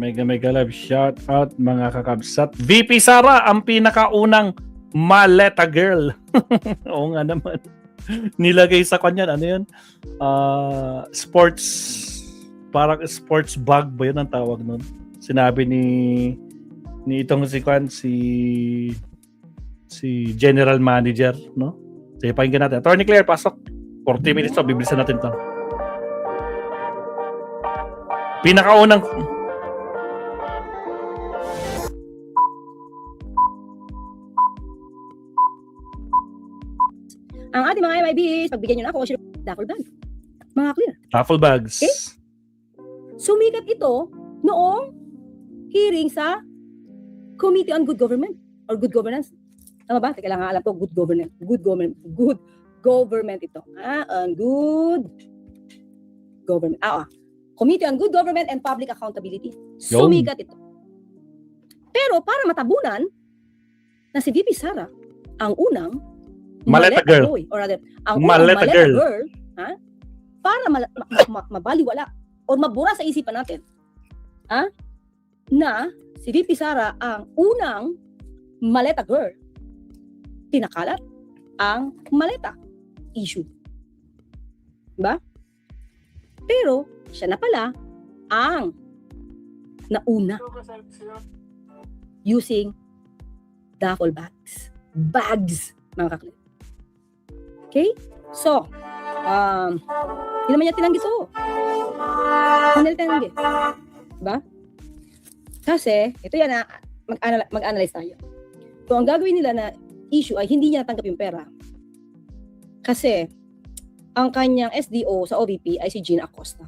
Mega love. Shout out mga kakabsat. VP Sara, ang pinakaunang maleta girl. Oo nga naman. Nilagay sa kanya, ano yun? Sports, parang sports bag ba yun ang tawag nun? Sinabi ni itong si General Manager, no? Sige, pakinggan natin. Attorney Claire, pasok. 40 minutes to, bibilisan natin to. Pinakaunang ang ating mga MIBs, pagbigyan nyo na ako, duffel bag. Mga clear. duffel bags. Okay? Sumikat ito noong hearing sa Committee on Good Government or Good Governance. Tama ba? Teka lang, alam ko, good government. Good government ito. On good government. Committee on Good Government and Public Accountability. Sumikat ito. Pero para matabunan na si VP Sara ang unang Maleta girl. Boy, or rather, ang Maleta girl. Para mabaliwala o mabura sa isipan natin na si VP Sara ang unang maleta girl, tinakalat ang maleta issue. Diba? Pero siya na pala ang nauna using duffel bags. Bags, mga kaklit. Okay? So, hindi naman niya tinanggi to. Hindi tinanggi. Diba? Kasi, ito yan na, mag-analyze tayo. So, ang gagawin nila na issue ay hindi niya natanggap yung pera. Kasi, ang kanyang SDO sa OVP ay si Gina Acosta.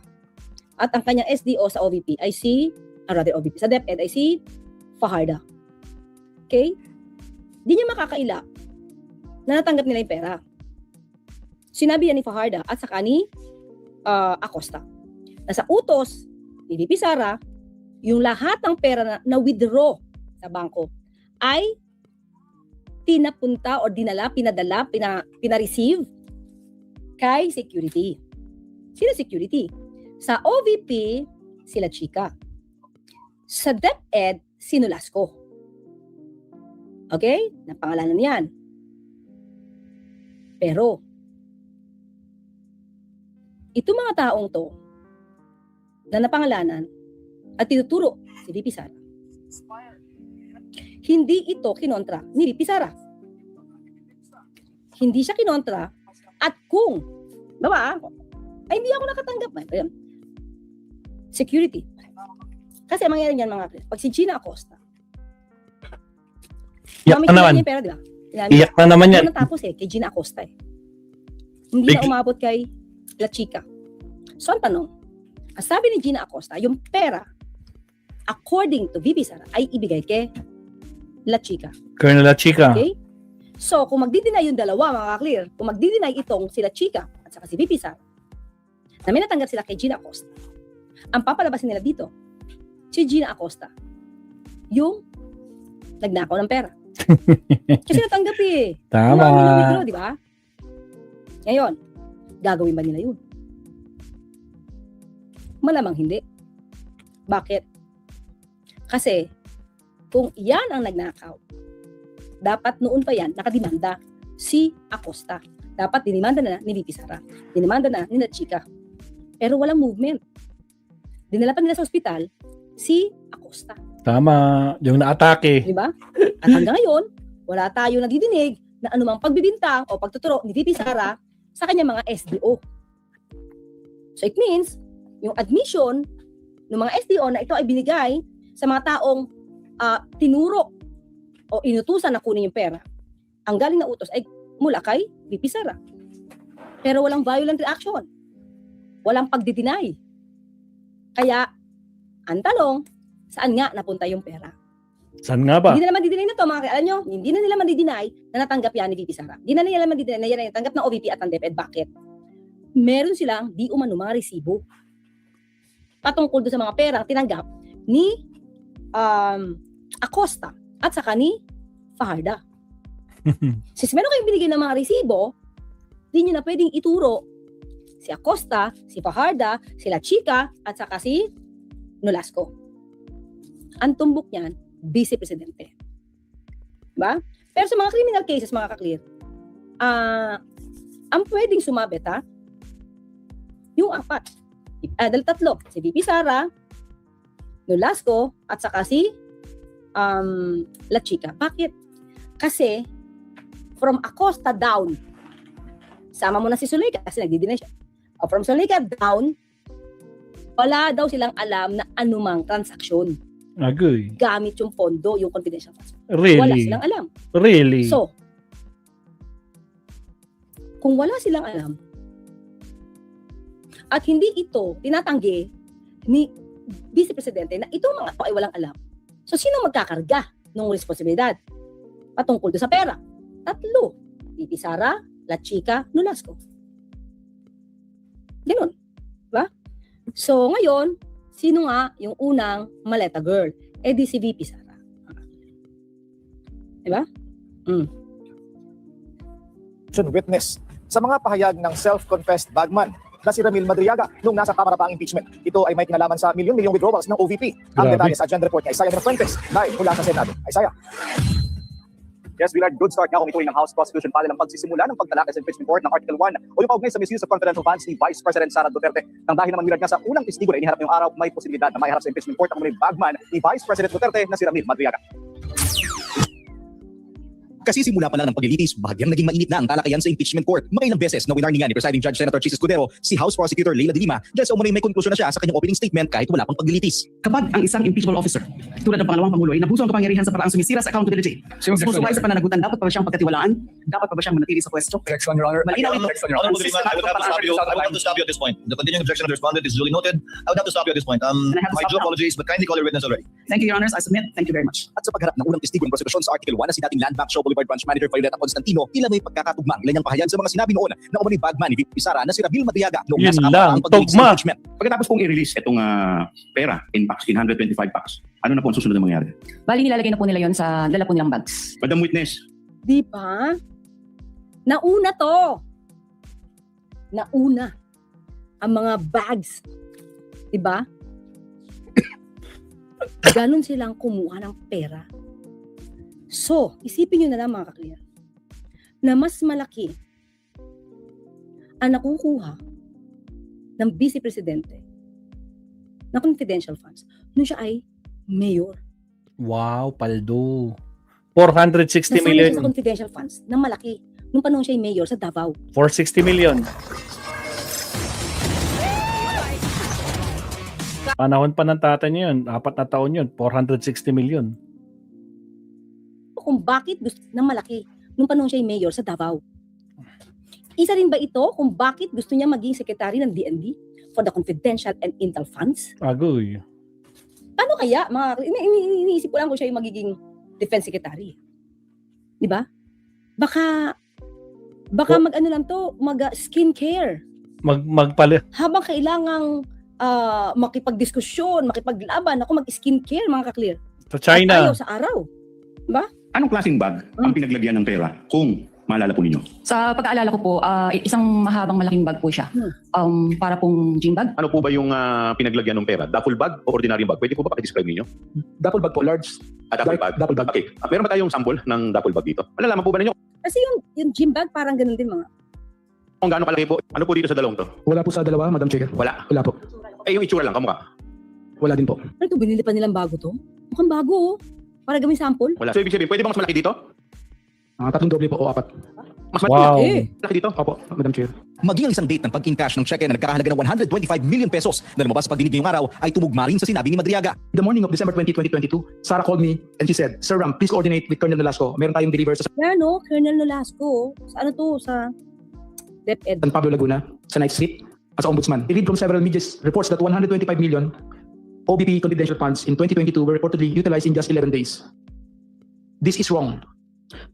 At ang kanyang SDO sa OVP ay OVP, sa DepEd ay si Fajarda. Okay? Hindi niya makakaila na natanggap nila yung pera. Sinabi yan ni Fajarda at saka ni Acosta. Na sa utos ni VP Sara, yung lahat ng pera na withdraw sa bangko ay tinapunta o dinala, pinadala, pinareceive kay security. Sino security? Sa OVP, sila Chika. Sa DepEd, si Nolasco. Okay? Napangalanan yan. Pero, itong mga taong to na napangalanan at tinuturo si VP Sara, hindi ito kinontra ni VP Sara. Hindi siya kinontra at kung, ay hindi ako nakatanggap. Ayun. Security. Kasi ang mangyayari niyan mga pag si Gina Acosta, iyak na naman. Pera, diba? Iyak na naman yan. Natapos kay Gina Acosta Hindi na umabot kay La Chica. So ang tanong, ang sabi ni Gina Acosta, yung pera, according to VP Sara, ay ibigay kay La Chica. Colonel La Chica. Okay? So kung magdi-deny yung dalawa, mga clear, kung magdi-deny itong si La Chica at saka si VP Sara, na may natanggap sila kay Gina Acosta, ang papalabasin nila dito, si Gina Acosta, yung nagnakaw ng pera. Kasi natanggap eh. Tama. Di ba? Ngayon, gagawin ba nila yun? Malamang hindi. Bakit? Kasi, kung yan ang nagnakaw, dapat noon pa yan, nakadimanda si Acosta. Dapat dinimanda na ni VP Sara. Dinimanda na ni La Chica. Pero walang movement. Dinala pa nila sa ospital si Acosta. Tama. Yung naatake. Di ba? At hanggang ngayon, wala tayo nadidinig na anumang pagbibintang o pagtuturo ni VP Sara sa kanyang mga SDO. So it means, yung admission ng mga SDO na ito ay binigay sa mga taong tinuro o inutusan na kunin yung pera, ang galing na utos ay mula kay VP Sara. Pero walang violent reaction. Walang pagdi-deny. Kaya, ang tanong, saan nga napunta yung pera? Saan nga ba? Hindi na naman di-deny na to, mga alam nyo, hindi na nila man-deny na natanggap yan ni VP Sara. Hindi na nila man-deny na yan na natanggap ng OVP at ng DepEd. Bakit? Meron silang di umano mga resibo patungkol doon sa mga perang tinanggap ni Acosta at saka ni Fajarda. Since meron kayong binigay ng mga resibo, di nyo na pwedeng ituro si Acosta, si Fajarda, sila Chica, at saka si Nolasco. ang tumbok niyan, Vice Presidente. Diba? Pero sa mga criminal cases, mga kaklear, ang pwedeng sumabit, yung 4. Dahil 3. Si VP Sara, Nolasco, at saka si La Chica. Bakit? Kasi, from Acosta down, sama mo na si Zuleika kasi nagdi-deny siya. O from Zuleika down, wala daw silang alam na anumang transaksyon Agoy. gamit yung pondo, yung confidential funds. Really? Wala silang alam. Really? So, kung wala silang alam, at hindi ito tinatanggi ni Vice Presidente na itong mga ito ay walang alam, so sino magkakarga ng responsibilidad patungkol doon sa pera? 3. VP Sara, La Chica, Nolasco. Ganun. Diba? So, ngayon, sino nga yung unang maleta girl? Eh di si VP Sara. Diba? Witness sa mga pahayag ng self-confessed bagman na si Ramil Madriaga nung nasa Kamara pa ang impeachment. Ito ay may kinalaman sa milyon-milyong withdrawals ng OVP. Ang Grabe. detalye sa agenda report ni Isaiah de la Fuentes live mula sa Senado. Isaiah. Yes, Willard, good start nga kung ituloy ng House Prosecution Panel ang pagsisimula ng pagtalakay sa impeachment court ng Article 1 o yung kaugnay sa misuse of confidential funds ni Vice President Sara Duterte. Nang dahil naman Willard nga sa unang testigo na iniharap ngayong araw, may posibilidad na maiharap sa impeachment court ang mga bagman ni Vice President Duterte na si Ramil Madriaga. Kasi simula pa lang ng paglilitis, bahagyang naging mainit na ang talakayan sa impeachment court. Makailang beses na winarningan ni Presiding Judge Senator Chis Escudero si House Prosecutor Leila de Lima dahil sa umano'y may konklusyon na siya sa kanyang opening statement kahit wala pang paglilitis. Kapag ang isang impeachable officer, tulad ng pangalawang Pangulo, ay nabuso ang kapangyarihan sa paraang sumisira sa accountability, sumusubay sa pananagutan, dapat pa ba siyang pagkatiwalaan? Dapat pa ba siyang manatili sa pwesto? Objection, Your Honor. Malinaw ito. Honorable Lima, I would have to stop you. I would have to stop you at this point. The continuing objection of the respondent is duly noted. I would have to stop you at this point. I have to My stop due now. apologies, but kindly call your witness already. Thank you, Your Honors. I submit. Thank you very much. At sa pagharap ng unang testigo ng prosekusyon sa Article 1 na si dating Land Bank Shaw Boulevard Branch Manager Violeta Constantino, tila may pagkakatugma ang ilang pahayag sa mga sinabi noon na umano'y bagman ni VP Sara na si Ramil Madriaga noong Yun nasa Kamara lang, ang paglilitis tugma. sa impeachment. Pagkatapos pong i-release itong pera in packs, in 125 packs, ano na po ang susunod na mangyari? Bali, nilalagay na po nila yon sa dala po nilang bags. Madam Witness, Di ba? Nauna to. Nauna ang mga bags. Di ba? Ganon silang kumuha ng pera. So, isipin nyo na lang mga kakliya, na mas malaki ang nakukuha ng Vice Presidente na confidential funds nung siya ay mayor. Wow, paldo. 460 Nasama siya sa million. confidential funds na malaki nung panahon siya ay mayor sa Davao. 460 million. Panahon pa ng tatay niya yun. 4 na taon yun. 460 million. Kung bakit gusto na malaki nung panahon siya ay mayor sa Davao. Isa rin ba ito kung bakit gusto niya maging secretary ng DND for the confidential and intel funds? Agoy. Paano kaya? Iniisip ko lang kung siya yung magiging defense secretary. Di ba? Baka mag-ano lang to, mag-skincare. Magpala. Habang kailangang makipagdiskusyon, makipaglaban, ako mag-skincare mga kaklear. Sa China. Ayaw sa araw. anong klaseng bag ang pinaglagyan ng pera kung maalala po ninyo? Sa pag-aalala ko po, isang mahabang malaking bag po siya. Para pong gym bag. Ano po ba yung pinaglagyan ng pera? Duffel bag o ordinary bag? Pwede po ba pakidescribe ninyo? Duffel bag po, large. Duffel bag? Duffel bag. Okay. Meron ba tayong sample ng duffel bag dito? Malalaman po ba ninyo Kasi yung gym bag parang ganun din mga. kung gaano kalaki po? Ano po dito sa dalawang to? Wala po sa dalawa, Madam Chair. Wala. Wala po. Eh, yung itsura lang, kamukha. Wala din po. Ano ito, binili pa nilang bago to? Mukhang bago oh. Para gawing sample. Wala. So, ibig sabihin, pwede bang mas malaki dito? 3 doble po o 4. Mas malaki Wow. malaki dito? Opo, Madam Chair. Maging ang isang date ng pag-encash ng cheque na nagkakahalaga ng 125 million pesos na lumabas sa pagdinig ngayong araw ay tumugma rin sa sinabi ni Madriaga. The morning of December 20, 2022, Sarah called me and she said, Sir Ram, please coordinate with Colonel Nolasco. Meron tayong deliver sa Yan no, Colonel Nolasco. Sa ano to, sa DepEd. San Pablo, Laguna, sa Night Street, as ombudsman. I read from several media reports that 125 million OBP confidential funds in 2022 were reportedly utilized in just 11 days. This is wrong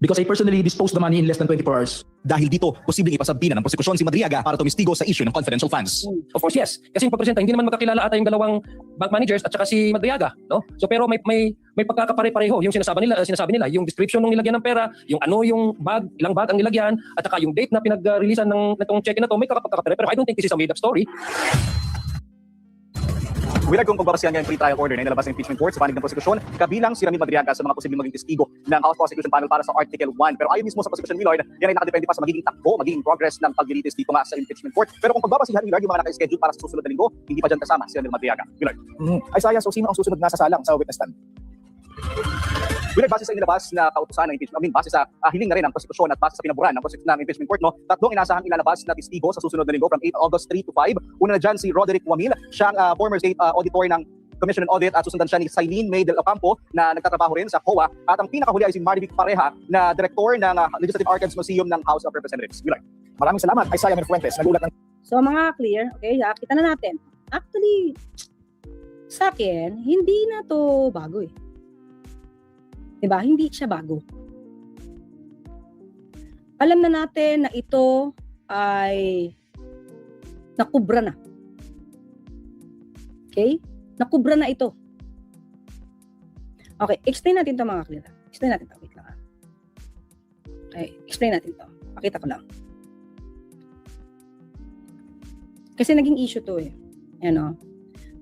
because I personally disposed the money in less than 24 hours. Dahil dito, posibleng ipasabina ng prosekusyon si Madriaga para tumistigo sa issue ng confidential funds. Of course, yes. Kasi yung pagpresenta, hindi naman magkakilala ata yung dalawang bank managers at saka si Madriaga, no? So pero may pagkakapare-pareho yung sinasabi nila, yung description ng nilagyan ng pera, yung ano yung bag, ilang bag ang nilagyan, at saka yung date na pinag-releasean ng itong check na to, may pagkakapare. Pero I don't think this is a made-up story. Wilag kung pagbabasihan ngayong pre-trial order na inilabas ng impeachment court sa panig ng prosekusyon, kabilang si Ramil Madriaga sa mga posibleng maging testigo ng House Prosecution Panel para sa Article 1. Pero ayon mismo sa prosecution, Millard, yan ay nakadepende pa sa magiging takbo, magiging progress ng paglilitis dito nga sa impeachment court. Pero kung pagbabasihan, Millard, yung mga naka-schedule para sa susunod na linggo, hindi pa dyan kasama si Ramil Madriaga. Millard. Isaiah, so sino ang susunod na sasalang sa witness stand? Willard, base sa inilabas na kautusan ng impeachment, base sa hiling na rin ng prosekusyon at base sa pinaburan ng impeachment court, no, tatlong inasahang ilalabas na testigo sa susunod na linggo from 8 August 3 to 5. Una na dyan si Roderick Wamil, siyang former state auditor ng Commission on Audit at susundan siya ni Sailin May del Ocampo na nagtatrabaho rin sa COA. At ang pinakahuli ay si Marivic Pareha na director ng Legislative Archives Museum ng House of Representatives. Willard. Maraming salamat, Isaiah Fuentes. Nagulat ng So mga clear, okay, kita na natin. Actually, sa akin, hindi na to bago eh. Diba? Hindi siya bago. Alam na natin na ito ay nakubra na. Okay? Nakubra na ito. Okay, explain natin ito mga clear. Explain natin ito. Wait lang. Okay, explain natin ito. Pakita ko lang. Kasi naging issue to eh. Ano?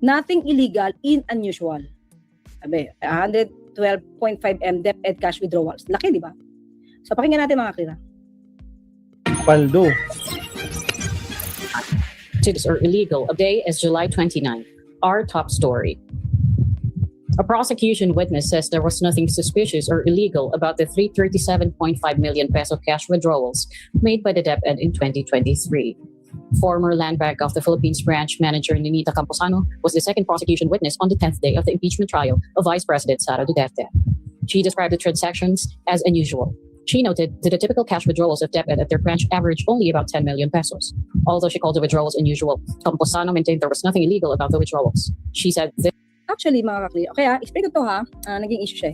Nothing illegal in unusual. Sabi, 112.5 M DepEd cash withdrawals. Laki, di ba? So, pakinggan natin mga klira. Paldo. Or illegal. A day is July 29. Our top story. A prosecution witness says there was nothing suspicious or illegal about the 337.5 million peso cash withdrawals made by the DepEd in 2023. Former Land Bank of the Philippines branch manager Ninita Camposano was the second prosecution witness on the 10th day of the impeachment trial of Vice President Sara Duterte. She described the transactions as unusual. She noted that the typical cash withdrawals of DepEd at their branch averaged only about 10 million pesos. Although she called the withdrawals unusual, Camposano maintained there was nothing illegal about the withdrawals. She said this. Actually, mga kakli, okay explain ko to naging issue siya.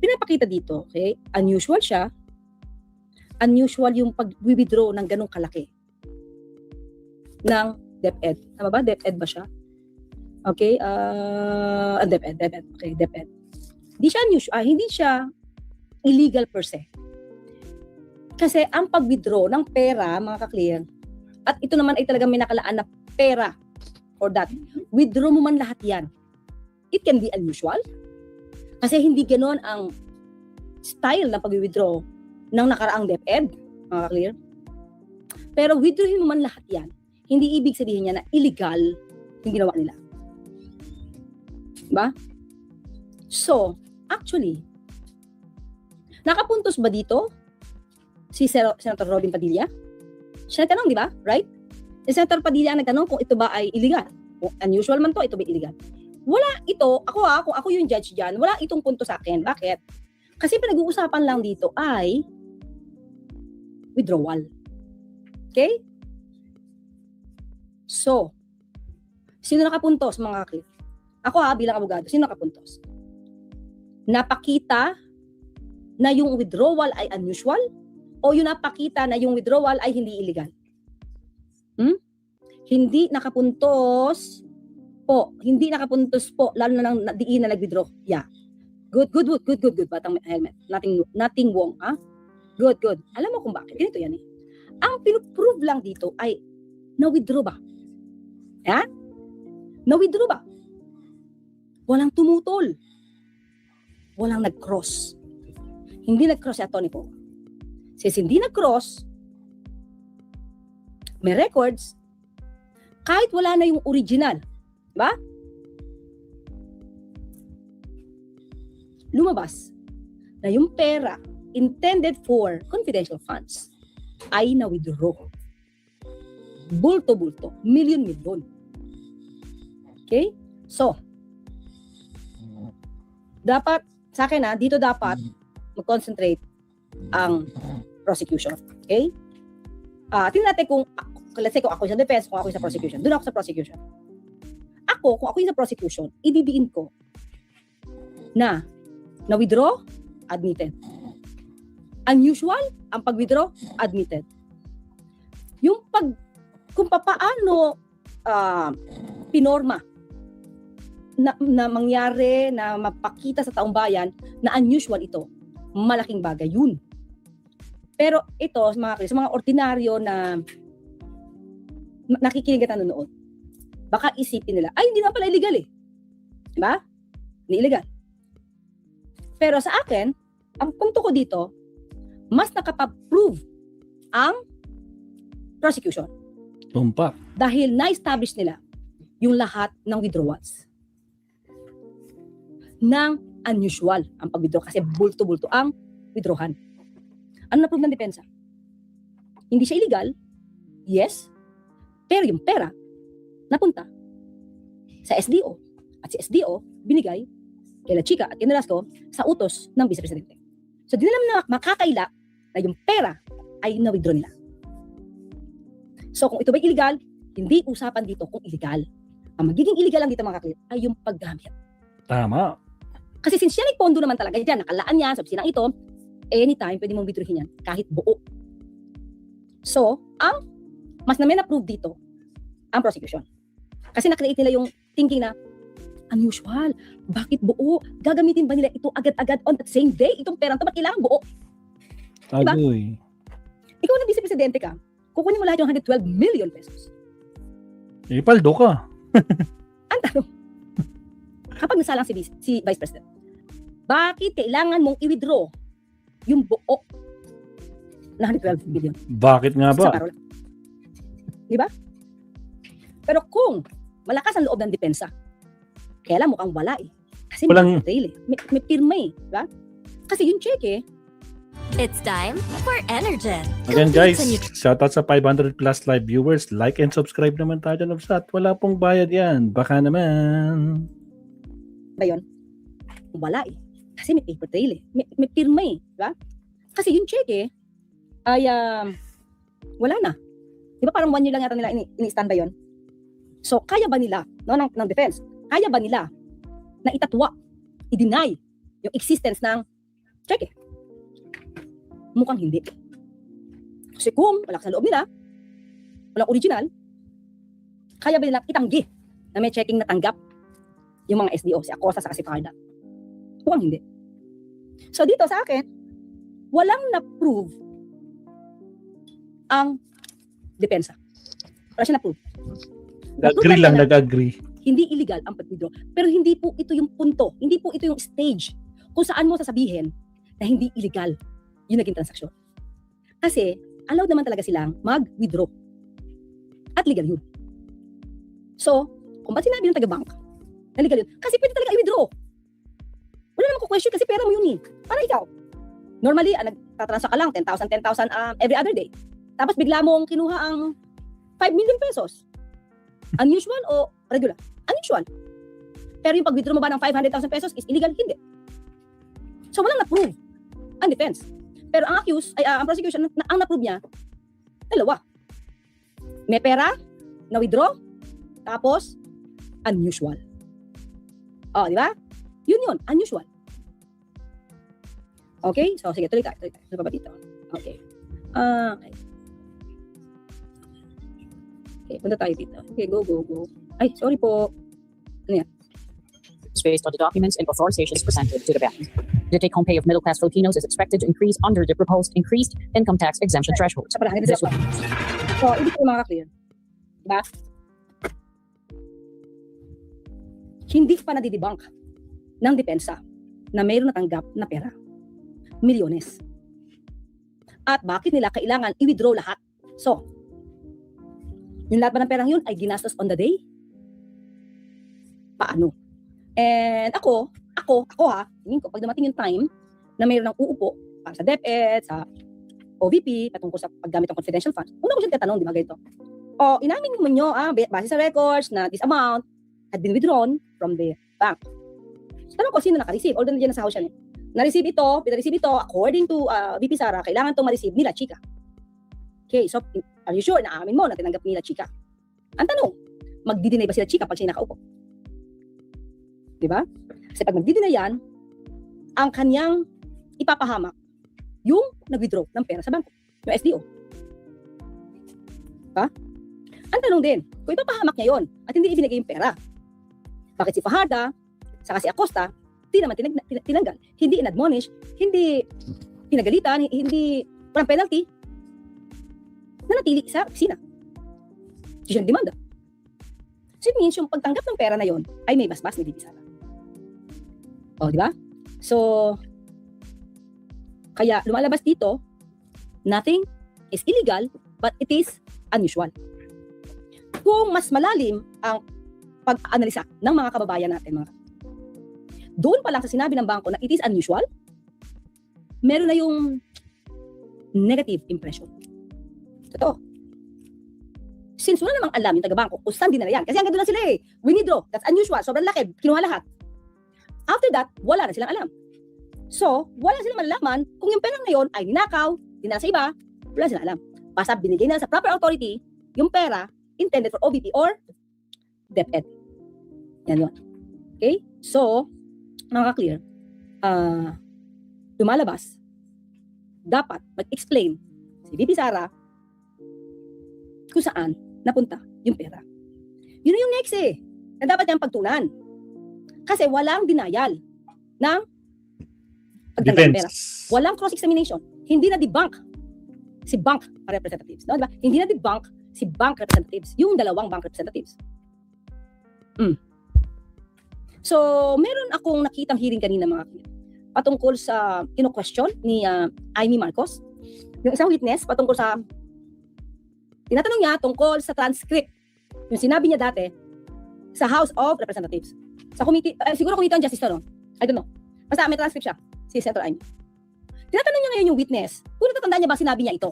Pinapakita dito, okay, unusual siya. Unusual yung pag-withdraw ng ganong kalaki ng DepEd. Tama ba? DepEd ba siya? Okay, DepEd. Okay, DepEd. Hindi siya illegal per se. Kasi ang pag-withdraw ng pera, mga ka-clear, at ito naman ay talagang may nakalaan na pera for that. Withdraw mo man lahat yan. It can be unusual. Kasi hindi ganoon ang style ng pag-withdraw ng nakaraang DepEd, mga clear. Pero withdrawin mo man lahat yan, hindi ibig sabihin niya na illegal yung ginawa nila. Diba? So, actually, nakapuntos ba dito si Senator Robin Padilla? Siya nagtanong, di ba? Right? Si Senator Padilla ang nagtanong kung ito ba ay illegal. Kung unusual man to, ito ba illegal? Wala ito, kung ako yung judge dyan, wala itong punto sa akin. Bakit? Kasi pinag-uusapan lang dito ay withdrawal. Okay? So, sino nakapuntos mga kaklit? Ako bilang abogado, sino nakapuntos? Napakita na yung withdrawal ay unusual o yung napakita na yung withdrawal ay hindi illegal? Hindi nakapuntos po. Hindi nakapuntos po, lalo na ng diin na nag-withdraw. Yeah. Good. Batang helmet. Nothing wrong, ha? Good. Alam mo kung bakit? Ganito yan eh. Ang pinuprove lang dito ay na-withdraw ba? Ha? Na-withdraw ba? Walang tumutol. Walang nag-cross. Hindi nag-cross si Atty. po. Since hindi nag-cross, may records, kahit wala na yung original, ba? Lumabas na yung pera intended for confidential funds ay na-withdraw. Bulto-bulto. Milyon-milyon. Okay? So, dapat, sa akin dito dapat mag-concentrate ang prosecution. Okay? Tingnan natin kung, let's say kung ako sa defense, kung ako sa prosecution. Doon ako sa prosecution. Kung ako yung sa prosecution, ibibiin ko na withdraw, admitted. Unusual, ang pag-withdraw, admitted. Kung paano pinorma na mangyari, na mapakita sa taong bayan na unusual ito, malaking bagay yun. Pero ito, sa mga ordinaryo na nakikinig at nanonood, baka isipin nila, ay, hindi naman pala illegal eh. Diba? Hindi illegal. Pero sa akin, ang punto ko dito, mas nakapag-prove ang prosecution. Tumpak. Dahil na-establish nila yung lahat ng withdrawals. Nang unusual ang pag-withdraw kasi bulto-bulto ang withdrawhan. Ano na-prove ng depensa? Hindi siya illegal, yes, pero yung pera napunta sa SDO at si SDO binigay kay La Chica at kay Nolasco sa utos ng Vice Presidente. So di na makakaila na yung pera ay na-withdraw nila. So kung ito ba illegal, hindi usapan dito kung illegal. Ang magiging illegal lang dito mga kaklip ay yung paggamit. Tama. Kasi since siya nagpondo naman talaga dyan, nakalaan niya sa opisina ito, anytime pwede mong withdrawin yan kahit buo. So, ang mas namin approve dito, ang prosecution. Kasi na-create nila yung thinking na, unusual, bakit buo? Gagamitin ba nila ito agad-agad on the same day? Itong perang ito, ba't kailangan buo? Diba? Agoy. Ikaw na Vice Presidente ka, kukunin mo lahat yung 112 million pesos. Ipaldo ka. Ang tanong, kapag nasalang si Vice President, bakit kailangan mong i-withdraw yung buo na 112 billion? Bakit nga ba? Sa parola. Diba? Pero kung malakas ang loob ng depensa, kaya lang mukhang wala eh. Kasi Walang- may pirma eh. Diba? Kasi yung check eh, It's time for Energen. Again guys, shoutout sa 500 plus live viewers. Like and subscribe naman tayo dyan. Wala pong bayad yan. Baka naman. ba yun? Wala eh. Kasi may paper trail eh. May pirma eh. Diba? Kasi yung check eh, ay wala na. Di ba parang 1 year lang yata nila ini-stand by yun? So, kaya ba nila, no, ng defense, kaya ba nila na itatwa, i-deny yung existence ng check eh? Mukhang hindi. Kasi kung malakas ang loob nila, walang original, kaya ba nila itanggi na may checking na tanggap yung mga SDO, si Acosta sa si Farda? Mukhang hindi. So dito sa akin, walang na-prove ang depensa. Wala siya na-prove. Agree lang, nag-agree. Hindi illegal ang pag-withdraw. Pero hindi po ito yung punto. Hindi po ito yung stage kung saan mo sasabihin na hindi illegal yung naging transaksyon. Kasi, allowed naman talaga silang mag-withdraw. At legal yun. So, kung ba't sinabi ng taga-bank na legal yun? Kasi pwede talaga i-withdraw. Wala naman ko-question kasi pera mo yun eh. Para ikaw. Normally, nagtatransa ka lang 10,000 every other day. Tapos bigla mong kinuha ang 5 million pesos. Unusual o regular? Unusual. Pero yung pag-withdraw mo ba ng 500,000 pesos is illegal? Hindi. So, walang na-prove ang defense. Pero ang accused, ang prosecution, ang na-prove niya, dalawa. May pera, na-withdraw, tapos, unusual. Oh, di ba? Yun, unusual. Okay? So, sige, tuloy tayo. Ano pa ba dito? Okay. Okay, punta tayo dito. Okay, go. Ay, sorry po. Ano yan? Based on the documents and authorizations presented to the bank. The take-home pay of middle-class Filipinos is expected to increase under the proposed increased income tax exemption threshold. Sa pala, ganito sa So, ibig ko mga clear. Diba? Hindi pa nadidebunk ng depensa na mayroon natanggap na pera. Milyones. At bakit nila kailangan i-withdraw lahat? So, yung lahat ba ng perang yun ay ginastos on the day? Paano? And ako ha, tingin ko, pag dumating yung time na mayroon ng uupo para sa DepEd, sa OVP, patungkol sa paggamit ng confidential funds, una ko siya tatanong, di ba ganito? O, inamin mo nyo, base sa records na this amount had been withdrawn from the bank. So, tanong ko, sino naka-receive? Although nandiyan na sa house yan eh. Na-receive ito, according to VP Sara, kailangan itong ma-receive nila Chica. Okay, so, are you sure na amin mo na tinanggap nila Chica? Ang tanong, magdi-deny ba sila Chica pag siya nakaupo? Diba? Kasi pag magdi-deny yan, ang kanyang ipapahamak yung nag-withdraw ng pera sa bangko, yung SDO. Diba? Ang tanong din, kung ipapahamak niya yon at hindi ibinigay yung pera, bakit si Fajarda, saka si Acosta, di naman tinanggal, hindi in-admonish, hindi pinagalitan, hindi walang penalty, nanatili sa opisina. Hindi siya demanda. So it means yung pagtanggap ng pera na yon ay may basbas ni VP Sara. O, di ba? So, kaya lumalabas dito, nothing is illegal, but it is unusual. Kung mas malalim ang pag-analisa ng mga kababayan natin, doon pa lang sa sinabi ng bangko na it is unusual, meron na yung negative impression. Totoo. Since wala namang alam yung taga-bangko kung saan dinala yan. Kasi hanggang doon na sila winidraw. That's unusual. Sobrang laki. Kinuha lahat. After that, wala na silang alam. So, wala silang malalaman kung yung perang na yun ay ninakaw, dinala sa iba, wala silang alam. Basta binigay na sa proper authority yung pera intended for OVP or DepEd. Yan yun. Okay? So, mga clear, lumalabas, dapat mag-explain si VP Sara kung saan napunta yung pera. Yun yung next na dapat niyang pagtunan. Kasi walang denial ng pagtanggap ng pera. Walang cross-examination. Hindi na debunk si bank representatives. No? Diba? Hindi na debunk si bank representatives. Yung dalawang bank representatives. So, meron akong nakitang hearing kanina mga kapatid patungkol sa kino-question ni Amy Marcos. Yung isang witness patungkol sa tinatanong niya tungkol sa transcript. Yung sinabi niya dati sa House of Representatives. Sa committee, siguro Committee on Justice to, no? I don't know. Basta may transcript siya, si Senator Amy. Tinatanong niya ngayon yung witness, kung natatandaan niya ba sinabi niya ito.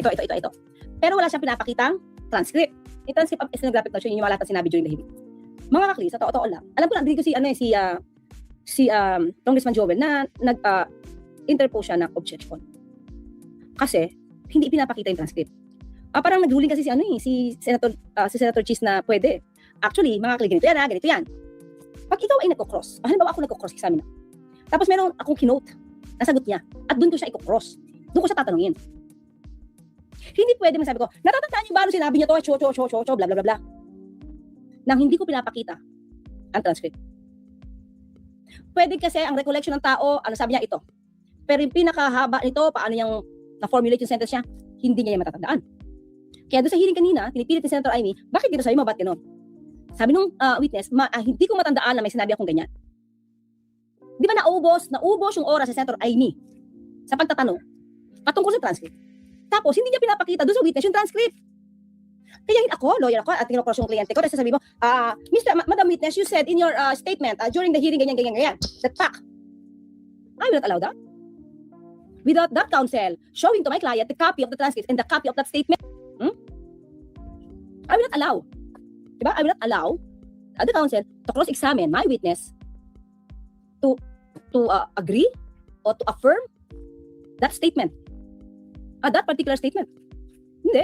Ito. Pero wala siyang pinapakitang transcript. Yung transcript of stenographic notes, yun yung mga lahat na sinabi during the hearing. Mga kakli, sa totoo lang. Alam ko lang, hindi ko si Congressman Joel na nag-interpose siya ng objection. Kasi, hindi pinapakita yung transcript. Parang naghuling kasi si Senator Cheese na pwede. Actually, mga kakli, ganito yan. Pag ikaw ay nagko-cross, halimbawa ako nagko-cross examine na. Tapos meron akong kinote, nasagot niya, at doon ko siya i-cross. Doon ko siya tatanungin. Hindi pwede masabi ko, natatandaan niyo ba ano sinabi niya to, bla bla bla. Nang hindi ko pinapakita ang transcript. Pwede kasi ang recollection ng tao, ano sabi niya ito. Pero yung pinakahaba nito, paano niyang na-formulate yung sentence niya, hindi niya yung matatandaan. Kaya doon sa hearing kanina, pinipilit ni Senator Amy, bakit dito sa'yo mabat gano'n? Sabi nung witness, hindi ko matandaan na may sinabi akong ganyan. Di ba naubos yung oras sa Senator Amy sa pagtatanong patungkol sa transcript. Tapos hindi niya pinapakita doon sa witness yung transcript. Kaya lawyer ako, at kinocross yung kliyente ko, tapos sasabihin mo, Madam Witness, you said in your statement during the hearing ganyan, that fact. I will not allow that. Without that counsel showing to my client the copy of the transcript and the copy of that statement, I will not allow. Diba? I will not allow the counsel to cross-examine my witness to agree or to affirm that statement. That particular statement. Hindi.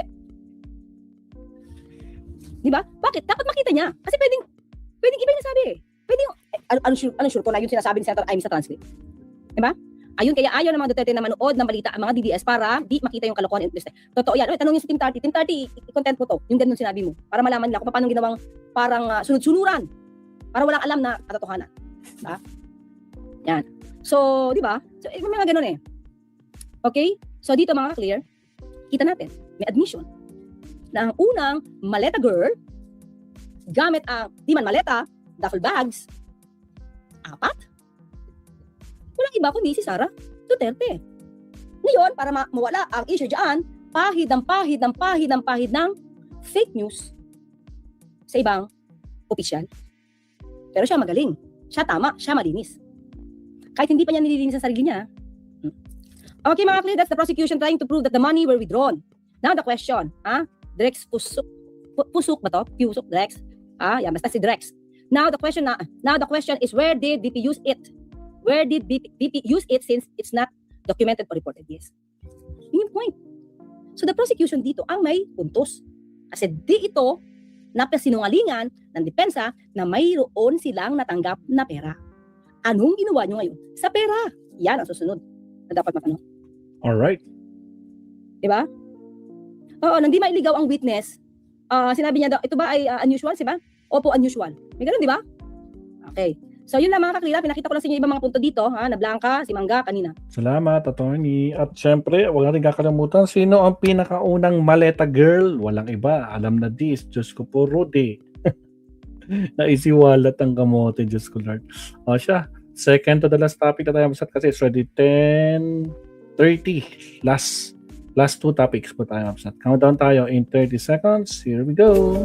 Diba? Bakit? Dapat makita niya. Kasi pwedeng iba yung nasabi Pwedeng, ano sure ko na yung sinasabi ni Senator Amy sa transcript. Diba? Ayun, kaya ayaw ng mga Duterte na manood ng balita ang mga DDS para di makita yung kalokohan. Totoo yan. Tanong niyo sa Team 30. Team 30, i-content mo to. Yung ganun sinabi mo. Para malaman nila kung paano ginawang parang sunod-sunuran. Para walang alam na katotohanan. Diba? Yan. So, di ba? So, may mga ganun Okay? So, dito mga clear, kita natin, may admission na ang unang maleta girl, gamit ang, di man maleta, duffel bags, 4. Walang iba kundi si Sara Duterte. Ngayon, para mawala ang issue dyan, pahid ng fake news sa ibang opisyal. Pero siya magaling. Siya tama. Siya malinis. Kahit hindi pa niya nililinis sa sarili niya. Okay mga clear, that's the prosecution trying to prove that the money were withdrawn. Now the question, Drex Pusuk ba to? Pusuk, Drex. Yan, basta si Drex. Now the question is, where did BP use it? Where did BP use it since it's not documented or reported? Yes. Yun yung point. So the prosecution dito ang may puntos. Kasi di ito napasinungalingan ng depensa na mayroon silang natanggap na pera. Anong ginawa nyo ngayon sa pera? Yan ang susunod na dapat matanong. Alright. Diba? Oo, nang di mailigaw ang witness, sinabi niya daw, ito ba ay unusual, diba? Opo, unusual. May ganun, diba? Okay. So yun lang mga kaklila, pinakita ko lang sa inyo ibang mga punto dito, na Blanca, si Mangga kanina. Salamat, attorney. At syempre, huwag natin kakalimutan, sino ang pinakaunang maleta girl? Walang iba. Alam na this. Diyos ko po, Rudy. Naisiwalat ang kamote, Diyos ko Lord. O siya, second to the last topic na tayo mabsat kasi it's already 10:30. Last two topics po tayo mabsat. Countdown tayo in 30 seconds. Here we go.